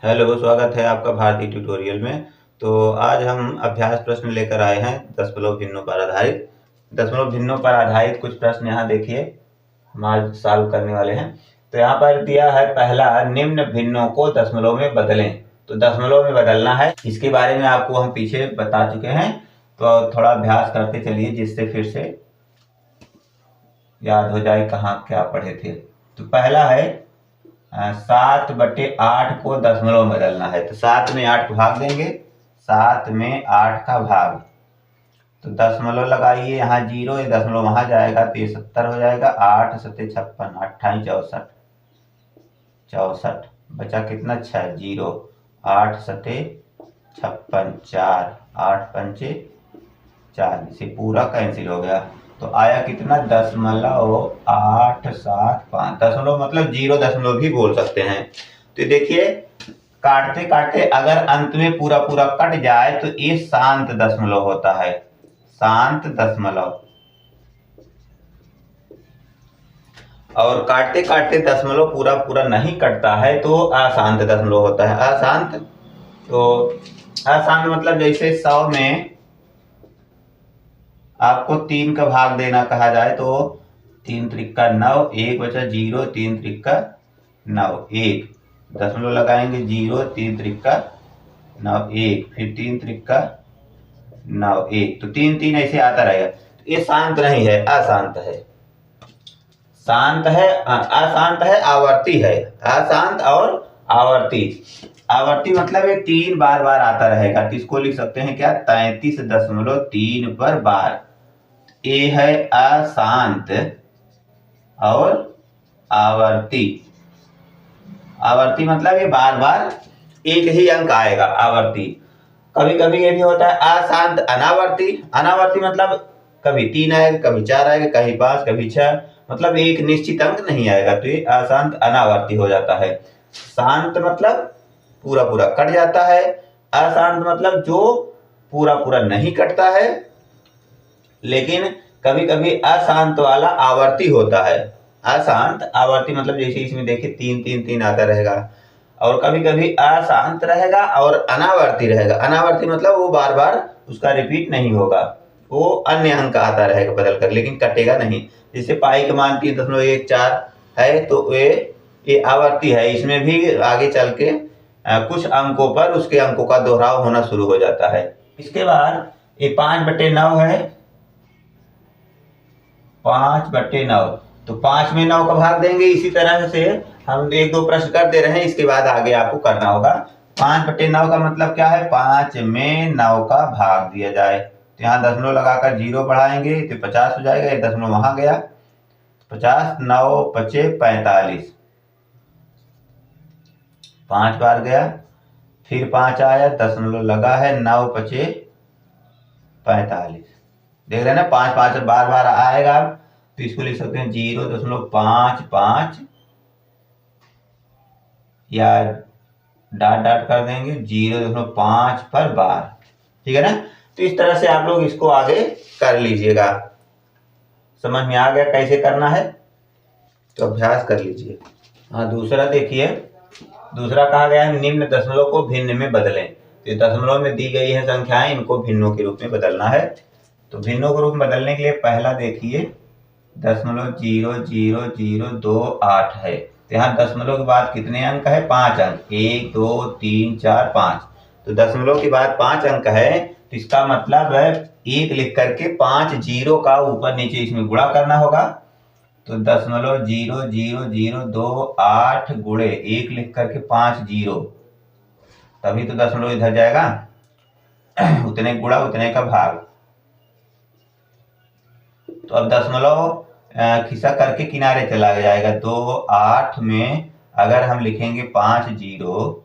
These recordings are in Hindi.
हेलो, स्वागत है आपका भारतीय ट्यूटोरियल में। तो आज हम अभ्यास प्रश्न लेकर आए हैं दशमलव भिन्नों पर आधारित। दशमलव भिन्नों पर आधारित कुछ प्रश्न यहाँ देखिए हम आज सॉल्व करने वाले हैं। तो यहाँ पर दिया है पहला, निम्न भिन्नों को दशमलव में बदलें। तो दशमलव में बदलना है, इसके बारे में आपको हम पीछे बता चुके हैं। तो थोड़ा अभ्यास करते चलिए जिससे फिर से याद हो जाए कहाँ क्या पढ़े थे। तो पहला है 7/8 को दशमलव में बदलना है। तो 7 में 8 को भाग देंगे, 7 में 8 का भाग, तो दशमलव लगाइए, यहाँ 0 ये दशमलव वहां जाएगा तो ये 70 हो जाएगा। 8 सत्ते 56, 28 64, 64 बचा कितना 6, 0, 8 सत्ते 56, 4, 8 पंचे 4, इसे पूरा कैंसिल हो गया। तो आया कितना 0.875। दशमलव मतलब 0 भी बोल सकते हैं। तो देखिए काटते काटते अगर अंत में पूरा पूरा कट जाए तो ये शांत दशमलव होता है, शांत दशमलव। और काटते काटते दशमलव पूरा पूरा नहीं कटता है तो अशांत दशमलव होता है। अशांत, तो अशांत मतलब जैसे 100 में आपको 3 का भाग देना कहा जाए तो 3 त्रिक्का 9, 1 बचा 0, 3 त्रिक्का 9, 1 दशमलव लगाएंगे 0, 3 त्रिक्का 9, 1 फिर 3 त्रिक्का 9, 1, तो 3 3 ऐसे आता रहेगा। तो ये शांत नहीं है, अशांत है। शांत है, अशांत है, आवर्ती है। अशांत और आवर्ती। आवर्ती मतलब ये 3 बार बार आता रहेगा। तो इसको लिख सकते हैं क्या, 33.3 पर बार। ये है अशांत और आवर्ती। आवर्ती मतलब ये बार बार एक ही अंक आएगा, आवर्ती। कभी कभी ये भी होता है अशांत अनावर्ती। अनावर्ती मतलब कभी 3 आएगा, कभी 4 आएगा, कभी 5, कभी 6, मतलब एक निश्चित अंक नहीं आएगा। तो ये अशांत अनावर्ती हो जाता है। शांत मतलब पूरा पूरा कट जाता है, अशांत मतलब जो पूरा पूरा नहीं कटता है, लेकिन कभी कभी अशांत वाला आवर्ती होता है। अशांत आवर्ती मतलब जैसे इसमें देखिए 3 3 3 आता रहेगा। और कभी कभी अशांत रहेगा और अनावर्ती रहेगा। अनावर्ती मतलब वो बार बार उसका रिपीट नहीं होगा, वो अन्य अंक आता रहेगा बदल कर, लेकिन कटेगा नहीं। जैसे पाई का मान 3.14 है तो ये आवर्ती है। इसमें भी आगे चल के कुछ अंकों पर उसके अंकों का दोहराव होना शुरू हो जाता है। इसके बाद ये 5/9 है, 5/9, तो 5 में 9 का भाग देंगे। इसी तरह से हम 1-2 प्रश्न कर दे रहे हैं, इसके बाद आगे आपको करना होगा। 5/9 का मतलब क्या है, 5 में 9 का भाग दिया जाए। तो यहाँ दशमलव लगाकर 0 बढ़ाएंगे तो 50 हो जाएगा। ये दशमलव वहां गया, 50, 9 पचे 45, 5 बार गया, फिर 5 आया, दशमलव लगा है, 9 पचे 45। देख रहे हैं ना, 5 5 बार बार आएगा। तो इसको लिख सकते हैं 0.55 या डॉट डॉट कर देंगे 0.5 पर बार। ठीक है ना। तो इस तरह से आप लोग इसको आगे कर लीजिएगा। समझ में आ गया कैसे करना है, तो अभ्यास कर लीजिए। हाँ, दूसरा देखिए, दूसरा कहा गया है निम्न दशमलव को भिन्न में बदलें। तो दशमलव में दी गई है संख्याएं, इनको भिन्नों के रूप में बदलना है। तो भिन्नों के रूप में बदलने के लिए पहला देखिए 0.000228 है। तो यहाँ दशमलव के बाद कितने अंक है, 5 अंक, 1 2 3 4 5। तो दशमलव के बाद 5 अंक है, तो इसका मतलब है 1 लिख करके 5 0 का ऊपर नीचे इसमें गुणा करना होगा। तो 0.000228 गुणे 1 लिख करके 5 0, तभी तो दशमलव इधर जाएगा। उतने गुणा उतने का भाग। तो अब दशमलव खिसा करके किनारे चला जाएगा। तो 8 में अगर हम लिखेंगे 5 0,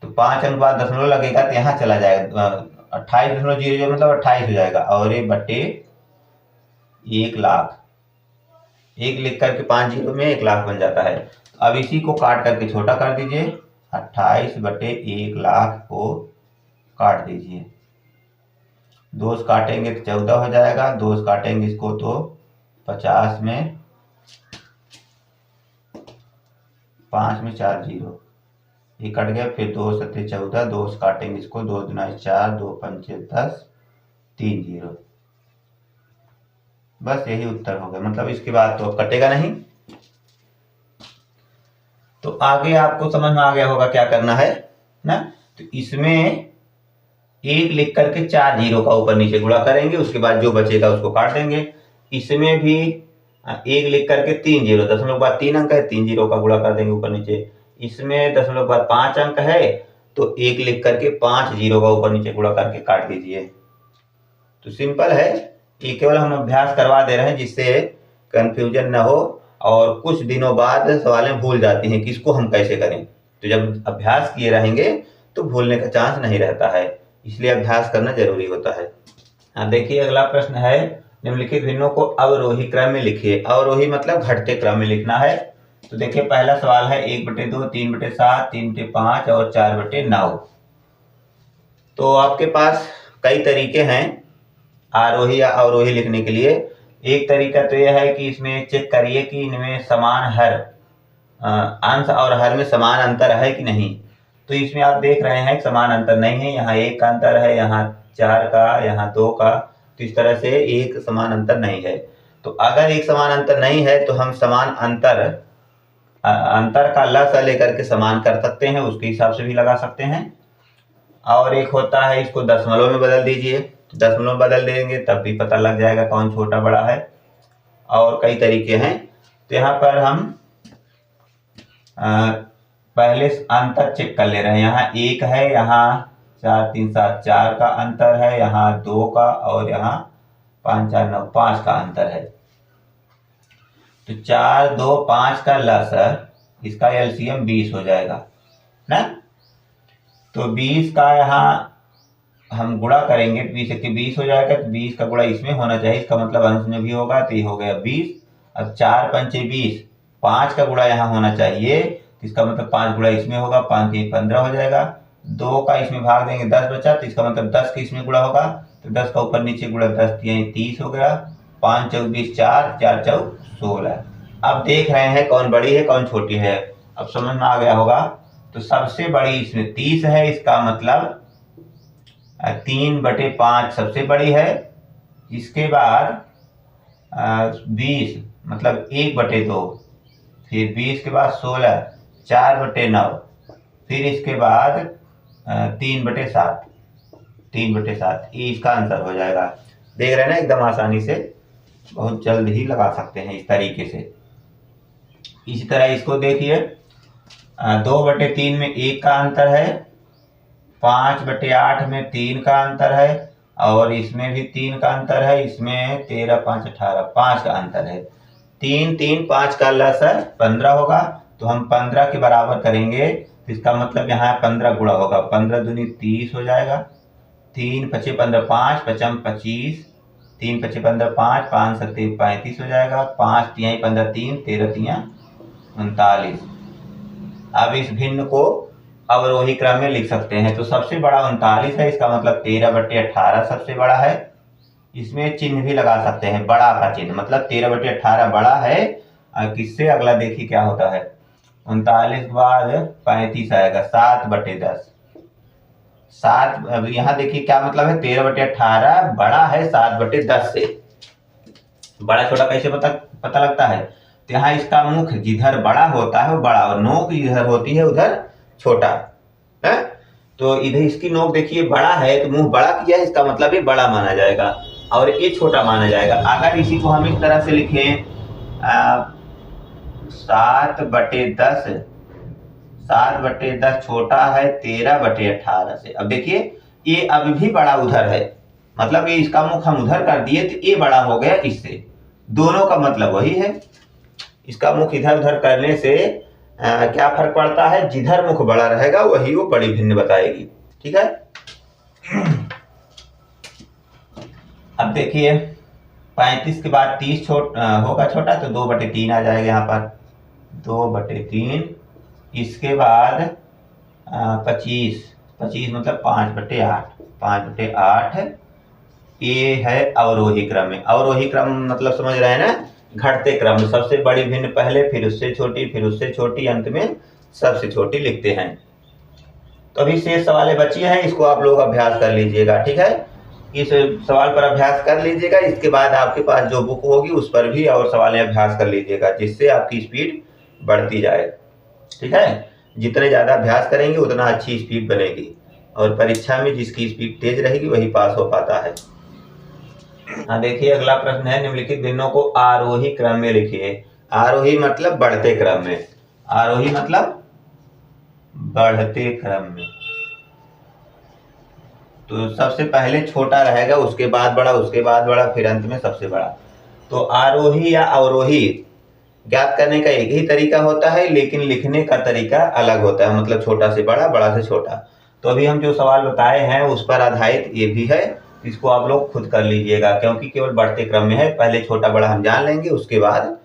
तो 5 अंक बाद दशमलव लगेगा तो यहाँ चला जाएगा 28.00 मतलब 28 हो जाएगा। और ये बट्टे 1 लाख, 1 लिख करके 5 0 में 1 लाख बन जाता है। अब इसी को काट करके छोटा कर दीजिए, 28/1 लाख को काट दीजिए। 2 काटेंगे तो 14 हो जाएगा, 2 काटेंगे इसको तो 50 में 5 में 4 जीरो, ये कट गया। फिर 2 सत्ते 14, 2 से काटेंगे इसको, 2 दूना 4, 2 पंचे 10, 3 जीरो। बस यही उत्तर हो गया, मतलब इसके बाद तो कटेगा नहीं। तो आगे आपको समझ में आ गया होगा क्या करना है ना। तो इसमें 1 लिख करके 4 जीरो का ऊपर नीचे गुणा करेंगे, उसके बाद जो बचेगा उसको काट देंगे। इसमें भी 1 लिख करके 3 जीरो, दशमलव के बाद 3 अंक है, 3 जीरो का गुणा कर देंगे ऊपर नीचे। इसमें दशमलव के बाद 5 अंक है, तो 1 लिख करके 5 जीरो का ऊपर नीचे गुणा करके काट दीजिए। तो सिंपल है, ये केवल हम अभ्यास करवा दे रहे हैं जिससे कंफ्यूजन न हो, और कुछ दिनों बाद सवालें भूल जाती हैं कि इसको हम कैसे करें। तो जब अभ्यास किए रहेंगे तो भूलने का चांस नहीं रहता है, इसलिए अभ्यास करना जरूरी होता है। अब देखिए अगला प्रश्न है, निम्नलिखित भिन्नों को अवरोही क्रम में लिखिए। अवरोही मतलब घटते क्रम में लिखना है। तो देखिए पहला सवाल है 1/2, 3/7, 3/5 और 4/9। तो आपके पास कई तरीके हैं आरोही या अवरोही लिखने के लिए। एक तरीका तो यह है कि इसमें चेक करिए कि इनमें समान हर अंश और हर में समान अंतर है कि नहीं। तो इसमें आप देख रहे हैं समान अंतर नहीं है, यहाँ 1 का अंतर है, यहाँ 4 का, यहाँ 2 का। तो इस तरह से एक समान अंतर नहीं है। तो अगर एक समान अंतर नहीं है तो हम समान अंतर का लसा लेकर के समान कर सकते हैं, उसके हिसाब से भी लगा सकते हैं। और एक होता है इसको दशमलव में बदल दीजिए, दशमलव बदल देंगे तब भी पता लग जाएगा कौन छोटा बड़ा है। और कई तरीके हैं। तो यहाँ पर हम पहले अंतर चेक कर ले रहे हैं। यहाँ 1 है, यहाँ 4 3 7 4 का अंतर है, यहाँ 2 का, और यहाँ 5 4 9 5 का अंतर है। तो 4 2 5 का लसर, इसका एलसीएम 20 हो जाएगा ना। तो 20 का यहाँ हम गुणा करेंगे, 20 के 20 हो जाएगा। तो 20 का गुणा इसमें होना चाहिए, इसका मतलब अंश में भी होगा, तो ये हो गया 20। अब 4 पंचे 20, 5 का गुणा यहाँ होना चाहिए, तो इसका मतलब 5 गुणा इसमें होगा, 5 के 15 हो जाएगा। 2 का इसमें भाग देंगे 10 बचा, तो इसका मतलब 10 का इसमें गुणा होगा, तो 10 का ऊपर नीचे गुणा 10 30 हो गया। 5 चौक 20, 4 4 चौक 16। अब देख रहे हैं कौन बड़ी है कौन छोटी है, अब समझ में आ गया होगा। तो सबसे बड़ी इसमें 30 है, इसका मतलब 3/5 सबसे बड़ी है। इसके बाद 20 मतलब 1/2, फिर 20 के बाद 16, 4/9, फिर इसके बाद 3/7, 3/7, ये इसका आंसर हो जाएगा। देख रहे हैं ना, एकदम आसानी से बहुत जल्द ही लगा सकते हैं इस तरीके से। इसी तरह इसको देखिए, 2/3 में 1 का अंतर है, 5/8 में 3 का अंतर है, और इसमें भी 3 का अंतर है, इसमें 13 5 18 5 का अंतर है। 3 3 5 का लसर 15 होगा, तो हम 15 के बराबर करेंगे, तो इसका मतलब यहाँ 15 गुणा होगा, 15 दूनी 30 हो जाएगा। 3 5 15 5 5 25, 3 5 15 5 5 7 35 हो जाएगा। 5 3 15 3 13 3 39। अब इस भिन्न को अवरोही क्रम में लिख सकते हैं। तो सबसे बड़ा 39 है, इसका मतलब 13/18 सबसे बड़ा है। इसमें चिन्ह भी लगा सकते हैं, बड़ा का चिन्ह, मतलब 13/18 बड़ा है। किससे अगला देखिए क्या होता है, 39 के बाद 35 आएगा, 7/10। 7, अब यहाँ देखिए क्या मतलब है, 13/18 बड़ा है 7/10 से। बड़ा छोटा कैसे पता लगता है, तो यहाँ इसका मुख जिधर बड़ा होता है वो बड़ा, और नोक इधर होती है उधर छोटा है। तो इधर इसकी नोक देखिए बड़ा है, तो मुंह बड़ा किया है, इसका मतलब ये बड़ा माना जाएगा, और ये छोटा माना जाएगा। अगर इसी को हम इस तरह से लिखें 7/10, 7/10 छोटा है 13/18 से। अब देखिए ये अभी भी बड़ा उधर है, मतलब ये इसका मुख हम उधर कर दिए तो ये बड़ा हो गया इससे। दोनों का मतलब वही है, इसका मुख इधर उधर करने से क्या फर्क पड़ता है, जिधर मुख बड़ा रहेगा वही वो बड़ी भिन्न बताएगी। ठीक है। अब देखिए 35 के बाद 30 होगा छोटा, तो 2/3 आ जाएगा यहाँ पर, 2/3। इसके बाद 25 मतलब 5/8, 5/8। ये है अवरोही क्रम में। अवरोही क्रम मतलब समझ रहे हैं ना, घटते क्रम, सबसे बड़ी भिन्न पहले, फिर उससे छोटी, फिर उससे छोटी, अंत में सबसे छोटी लिखते हैं। तो अभी शेष सवालें बची हैं, इसको आप लोग अभ्यास कर लीजिएगा, ठीक है। इस सवाल पर अभ्यास कर लीजिएगा, इसके बाद आपके पास जो बुक होगी उस पर भी और सवालें अभ्यास कर लीजिएगा, जिससे आपकी स्पीड बढ़ती जाए, ठीक है। जितने ज़्यादा अभ्यास करेंगे उतना अच्छी स्पीड बनेगी, और परीक्षा में जिसकी स्पीड तेज रहेगी वही पास हो पाता है। हाँ देखिए, अगला प्रश्न है, निम्नलिखित भिन्नों को आरोही क्रम में लिखिए। आरोही मतलब बढ़ते क्रम में, आरोही मतलब बढ़ते क्रम में। तो सबसे पहले छोटा रहेगा, उसके बाद बड़ा, उसके बाद बड़ा, फिर अंत में सबसे बड़ा। तो आरोही या अवरोही ज्ञात करने का एक ही तरीका होता है, लेकिन लिखने का तरीका अलग होता है, मतलब छोटा से बड़ा, बड़ा से छोटा। तो अभी हम जो सवाल बताए हैं उस पर आधारित ये भी है, इसको आप लोग खुद कर लीजिएगा, क्योंकि केवल बढ़ते क्रम में है। पहले छोटा बड़ा हम जान लेंगे, उसके बाद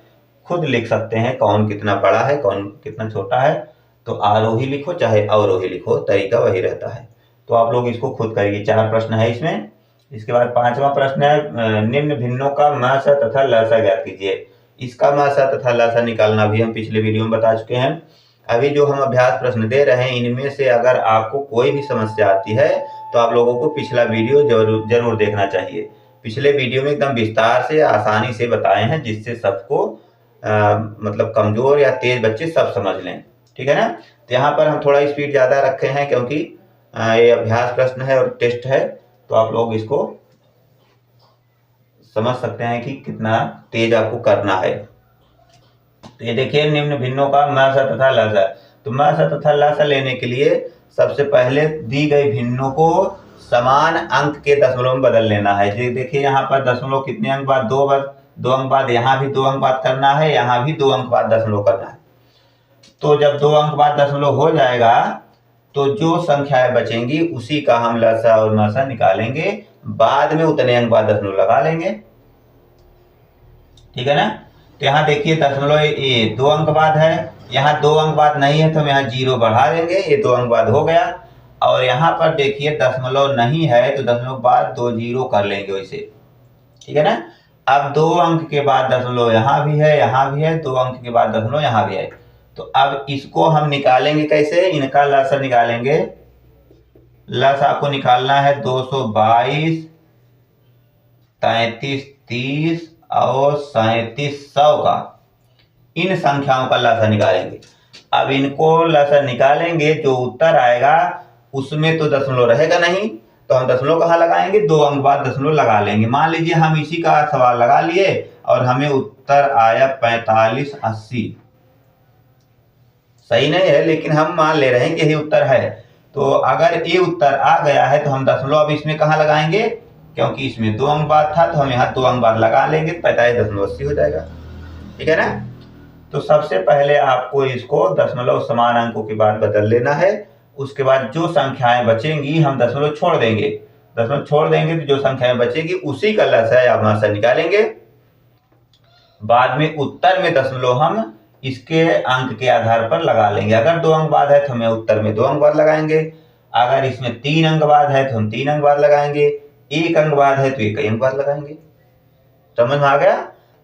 खुद लिख सकते हैं कौन कितना बड़ा है, कौन कितना छोटा है। तो आरोही लिखो चाहे अवरोही लिखो, तरीका वही रहता है। तो आप लोग इसको खुद करिए। 4 प्रश्न है इसमें। इसके बाद 5वां प्रश्न है, निम्न भिन्नों का म स तथा ल स ज्ञात कीजिए। इसका म स तथा ल स निकालना भी हम पिछले वीडियो में बता चुके हैं। अभी जो हम अभ्यास प्रश्न दे रहे हैं, इनमें से अगर आपको कोई भी समस्या आती है तो आप लोगों को पिछला वीडियो जरूर देखना चाहिए। पिछले वीडियो में एकदम विस्तार से आसानी से बताए हैं, जिससे सबको मतलब कमजोर या तेज बच्चे सब समझ लें, ठीक है ना। तो यहाँ पर हम थोड़ा स्पीड ज़्यादा रखे हैं, क्योंकि ये अभ्यास प्रश्न है और टेस्ट है, तो आप लोग इसको समझ सकते हैं कि कितना तेज आपको करना है। तो ये देखिए, निम्न भिन्नों का म स तथा ल स। तो म स तथा ल स लेने के लिए सबसे पहले दी गई भिन्नों को समान अंक के दशमलव में बदल लेना है। देखिए यहाँ पर दशमलव कितने अंक बाद, 2 अंक बाद, यहाँ भी 2 अंक बाद करना है, यहाँ भी 2 अंक बाद दशमलव करना है। तो जब 2 अंक बाद दशमलव हो जाएगा तो जो संख्याएं बचेंगी उसी का हम ल स और म स निकालेंगे, बाद में उतने अंक बाद दशमलव लगा लेंगे, ठीक है ना। तो यहाँ देखिए दशमलव ये 2 अंक बाद है, यहाँ 2 अंक बाद नहीं है तो हम यहाँ 0 बढ़ा देंगे, ये 2 अंक बाद हो गया। और यहाँ पर देखिए दशमलव नहीं है तो दशमलव बाद 2 0 कर लेंगे वैसे, ठीक है ना। अब 2 अंक के बाद दशमलव यहाँ भी है, यहाँ भी है, 2 अंक के बाद दशमलव यहाँ भी है। तो अब इसको हम निकालेंगे कैसे, इनका लसा निकालेंगे। लस आपको निकालना है 222, 33, 30 और 3700 का। इन संख्याओं का लसा निकालेंगे। अब इनको लसा निकालेंगे, जो उत्तर आएगा उसमें तो दशमलव रहेगा नहीं, तो हम दशमलव कहाँ लगाएंगे, 2 अंक बाद दशमलव लगा लेंगे। मान लीजिए हम इसी का सवाल लगा लिए और हमें उत्तर आया 4580। सही नहीं है, लेकिन हम मान ले रहे हैं कि यही उत्तर है। तो अगर ये उत्तर आ गया है तो हम दशमलव अब इसमें कहाँ लगाएंगे, क्योंकि इसमें 2 अंक बाद था तो हम यहाँ 2 अंक बाद लगा लेंगे, 45.80 हो जाएगा, ठीक है ना। तो सबसे पहले आपको इसको दशमलव समान अंकों के बाद बदल लेना है। उसके बाद जो संख्याएं बचेंगी हम दशमलव छोड़ देंगे, दशमलव छोड़ देंगे तो जो संख्याएं बचेगी उसी का लसा या मासा निकालेंगे। बाद में उत्तर में दशमलव हम इसके अंक के आधार पर लगा लेंगे। अगर 2 अंक बाद है तो हमें उत्तर में 2 अंक बाद लगाएंगे, अगर इसमें 3 अंक बाद है तो हम 3 अंक बाद लगाएंगे, 1 अंक बाद है तो 1 अंक बाद लगाएंगे। समझ में आ गया।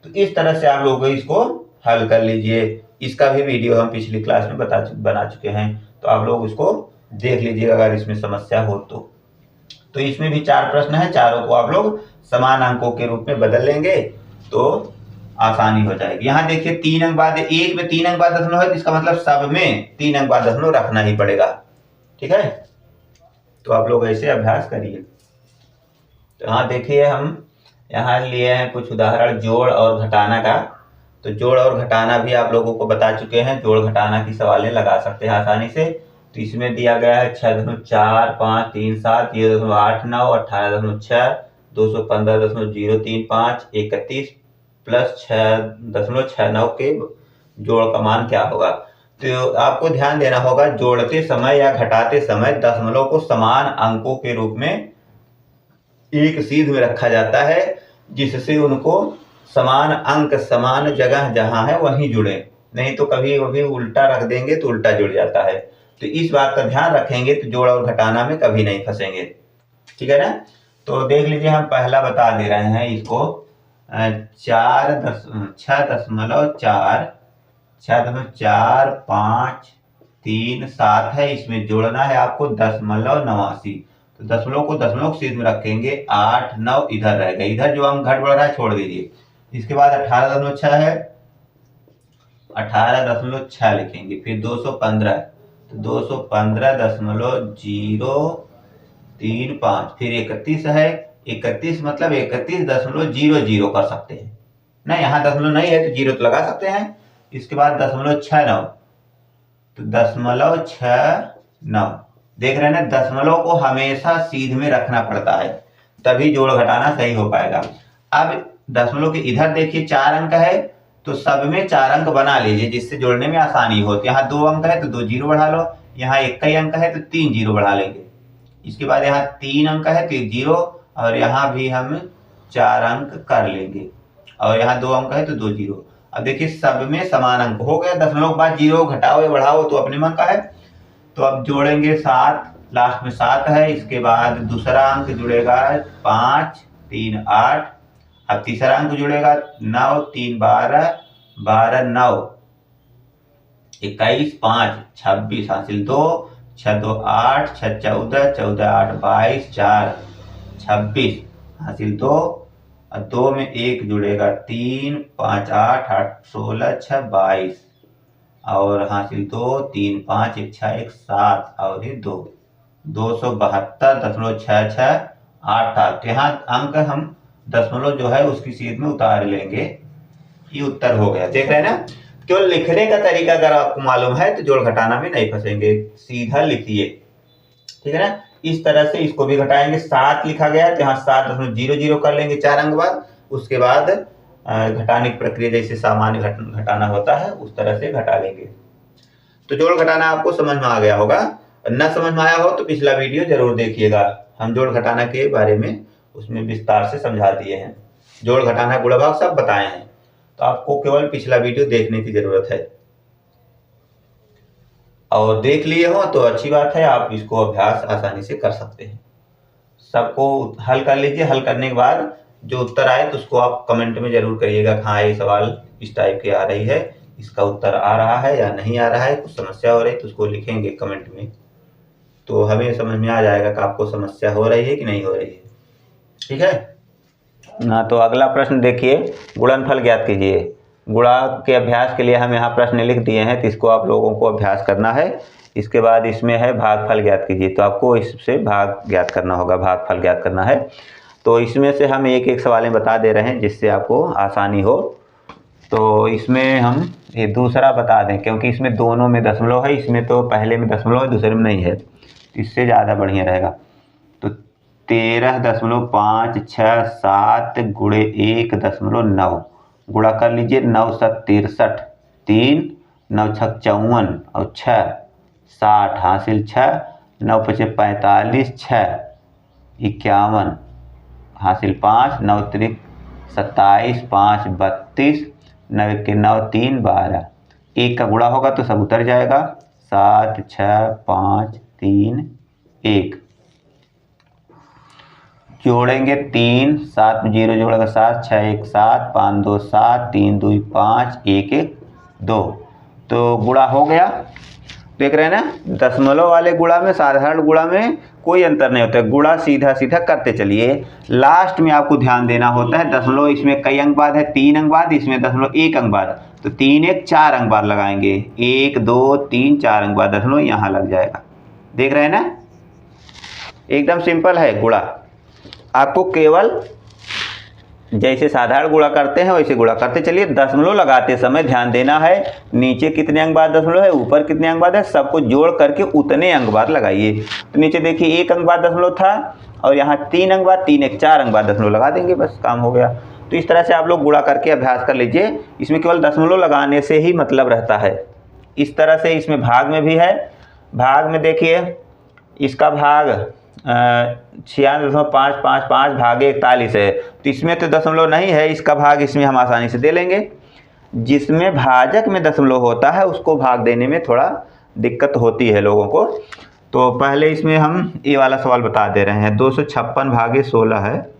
तो इस तरह से आप लोग इसको हल कर लीजिए। इसका भी वीडियो हम पिछली क्लास में बना चुके हैं, तो आप लोग उसको देख लीजिएगा अगर इसमें समस्या हो तो इसमें भी 4 प्रश्न है, चारों को आप लोग समान अंकों के रूप में बदल लेंगे तो आसानी हो जाएगी। यहाँ देखिए 3 अंक बाद, एक में 3 अंक बाद दशमलव है, इसका मतलब सब में 3 अंक बाद दशमलव रखना ही पड़ेगा, ठीक है। तो आप लोग ऐसे अभ्यास करिए। तो यहाँ देखिए हम यहाँ लिए हैं कुछ उदाहरण जोड़ और घटाना का। तो जोड़ और घटाना भी आप लोगों को बता चुके हैं, जोड़ घटाना की सवालें लगा सकते हैं आसानी से। तो इसमें दिया गया है 6.4537, ये 8.9, 18.6, 215.035, 31 प्लस 6.69 के जोड़ का मान क्या होगा। तो आपको ध्यान देना होगा, जोड़ते समय या घटाते समय दशमलव को समान अंकों के रूप में एक सीध में रखा जाता है, जिससे उनको समान अंक समान जगह जहां है वहीं जुड़े, नहीं तो कभी कभी उल्टा रख देंगे तो उल्टा जुड़ जाता है। तो इस बात का ध्यान रखेंगे तो जोड़ और घटाना में कभी नहीं फंसेंगे, ठीक है ना। तो देख लीजिए हम पहला बता दे रहे हैं इसको 6.45 3 7 है, इसमें जोड़ना है आपको 0.89। तो दशमलव को दशमलव के सीध में रखेंगे, 8 9 इधर रहेगा, इधर जो अंक घट बढ़ रहा है छोड़ दीजिए। इसके बाद 18.6 है, 18.6 लिखेंगे, फिर 215, तो 215.035, फिर 31 है, 31 मतलब 31.00 कर सकते हैं ना, यहाँ दशमलव नहीं है तो जीरो तो लगा सकते हैं। इसके बाद 0.69, तो 0.69 देख रहे हैं ना, दशमलव को हमेशा सीध में रखना पड़ता है, तभी जोड़ घटाना सही हो पाएगा। अब दशमलव के इधर देखिए 4 अंक है, तो सब में 4 अंक बना लीजिए जिससे जोड़ने में आसानी हो। तो यहाँ 2 अंक है तो 2 जीरो बढ़ा लो, यहाँ 1 ही अंक है तो 3 जीरो बढ़ा लेंगे। इसके बाद यहाँ 3 अंक है तो 1 जीरो, और यहाँ भी हम 4 अंक कर लेंगे, और यहाँ 2 अंक है तो 2 जीरो। अब देखिए सब में समान अंक हो गया, दशमलव के बाद जीरो घटाओ या बढ़ाओ तो अपने मन का है। तो अब जोड़ेंगे 7, लास्ट में 7 है, इसके बाद दूसरा अंक जुड़ेगा 5 3 8, अब तीसरा अंक जुड़ेगा 9 3 12 12 9 21 5 26 हासिल 2 6 2 8 6 14 14 8 22 4 26 हासिल 2, और 2 में 1 जुड़ेगा 3 5 8 8 16 6 22, और हासिल 2 3 5 1 6 1 7, और ये 2 272.6688। यहाँ अंक हम दशमलव जो है उसकी सीध में उतार लेंगे, ये उत्तर हो गया। देख रहे हैं ना, केवल लिखने का तरीका अगर आपको मालूम है तो जोड़ घटाना में नहीं फंसेंगे, सीधा लिखिए, ठीक है ना। इस तरह से इसको भी घटाएंगे, 7 लिखा गया है तो यहाँ 7.00 कर लेंगे 4 अंक बाद, उसके बाद घटाने की प्रक्रिया जैसे सामान्य घटाना होता है उस तरह से घटा लेंगे। तो जोड़ घटाना आपको समझ में आ गया होगा, न समझ में आया हो तो पिछला वीडियो जरूर देखिएगा, हम जोड़ घटाना के बारे में उसमें विस्तार से समझा दिए हैं, जोड़ घटाना गुणा भाग सब बताए हैं, तो आपको केवल पिछला वीडियो देखने की जरूरत है। और देख लिए हो तो अच्छी बात है, आप इसको अभ्यास आसानी से कर सकते हैं। सबको हल कर लीजिए, हल करने के बाद जो उत्तर आए तो उसको आप कमेंट में जरूर करिएगा, हाँ ये सवाल इस टाइप की आ रही है, इसका उत्तर आ रहा है या नहीं आ रहा है, कुछ समस्या हो रही है तो उसको लिखेंगे कमेंट में, तो हमें समझ में आ जाएगा कि आपको समस्या हो रही है कि नहीं हो रही है, ठीक है ना। तो अगला प्रश्न देखिए, गुणनफल ज्ञात कीजिए। गुणा के अभ्यास के लिए हम यहाँ प्रश्न लिख दिए हैं, तो इसको आप लोगों को अभ्यास करना है। इसके बाद इसमें है भागफल ज्ञात कीजिए, तो आपको इससे भाग ज्ञात करना होगा, भागफल ज्ञात करना है। तो इसमें से हम एक एक सवालें बता दे रहे हैं जिससे आपको आसानी हो। तो इसमें हम ये दूसरा बता दें, क्योंकि इसमें दोनों में दशमलव है, इसमें तो पहले में दशमलव है दूसरे में नहीं है, इससे ज़्यादा बढ़िया रहेगा। तो 13.567 गुणे 1.9 गुणा कर लीजिए, 9 7 63, 3 9 6 54 और 6 60 हासिल 6, 9 5 45 6 51 हासिल 5, 9 3 27 5 32, 9 1 9 3 12, 1 का गुणा होगा तो सब उतर जाएगा, 7 6 5 3 1 जोड़ेंगे 3 7 में 0 जोड़ेगा 7 6 1 7 5 2 7 3 2 5 1 1 2, तो गुणा हो गया। देख रहे हैं ना, दशमलव वाले गुणा में साधारण गुणा में कोई अंतर नहीं होता है, गुणा सीधा सीधा करते चलिए। लास्ट में आपको ध्यान देना होता है, दशमलव इसमें कई अंक बाद है, 3 अंक बाद, इसमें दशमलव 1 अंक बाद, तो 3 1 4 अंक बाद लगाएंगे, 1 2 3 4 अंक बाद दशमलव यहाँ लग जाएगा। देख रहे हैं ना, एकदम सिंपल है गुणा। आपको केवल जैसे साधारण गुणा करते हैं वैसे गुणा करते चलिए। दशमलव लगाते समय ध्यान देना है, नीचे कितने अंक बाद दशमलव है, ऊपर कितने अंक बाद है, सबको जोड़ करके उतने अंक बाद लगाइए। तो नीचे देखिए 1 अंक बाद दशमलव था, और यहाँ 3 अंक बाद, 3 1 4 अंक बाद दशमलव लगा देंगे, बस काम हो गया। तो इस तरह से आप लोग गुणा करके अभ्यास कर लीजिए, इसमें केवल दशमलव लगाने से ही मतलब रहता है। इस तरह से इसमें भाग में भी है, भाग में देखिए इसका भाग 96.555 भागे 41 है, तो इसमें तो दशमलव नहीं है, इसका भाग इसमें हम आसानी से दे लेंगे। जिसमें भाजक में दशमलव होता है उसको भाग देने में थोड़ा दिक्कत होती है लोगों को। तो पहले इसमें हम ये वाला सवाल बता दे रहे हैं, 256 भागे 16 है,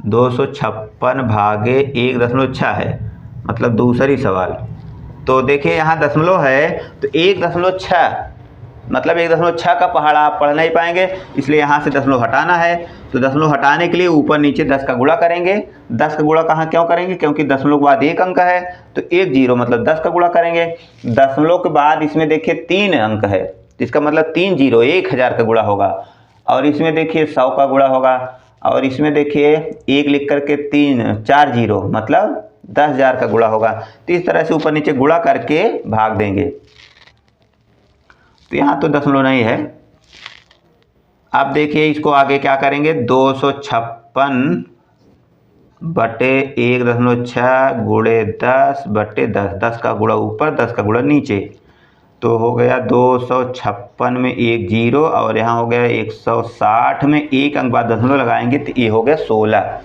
256 भागे 1.6 है, मतलब दूसरी सवाल तो देखिए यहाँ दशमलव है तो 1.6 मतलब 1.6 का पहाड़ा आप पढ़ नहीं पाएंगे, इसलिए यहाँ से दशमलव हटाना है। तो दशमलव हटाने के लिए ऊपर नीचे 10 का गुणा करेंगे। 10 का गुणा कहाँ क्यों करेंगे, क्योंकि दशमलव के बाद एक अंक है तो 1 0 मतलब 10 का गुणा करेंगे। दशमलव के बाद इसमें देखिए 3 अंक है, इसका मतलब 3 0 1000 का गुणा होगा। और इसमें देखिए 100 का गुणा होगा। और इसमें देखिए 1 लिख करके 4 0 मतलब 10,000 का गुणा होगा। तो इस तरह से ऊपर नीचे गुणा करके भाग देंगे। तो यहाँ तो दशमलव नहीं है। अब देखिए इसको आगे क्या करेंगे, 256 बटे 1.6 गुणे 10 बटे 10, 10 का गुणा ऊपर 10 का गुणा नीचे। तो हो गया 256 में 1 0 और यहाँ हो गया 160 में एक अंक बाद दशमलव लगाएंगे तो ये हो गया 16।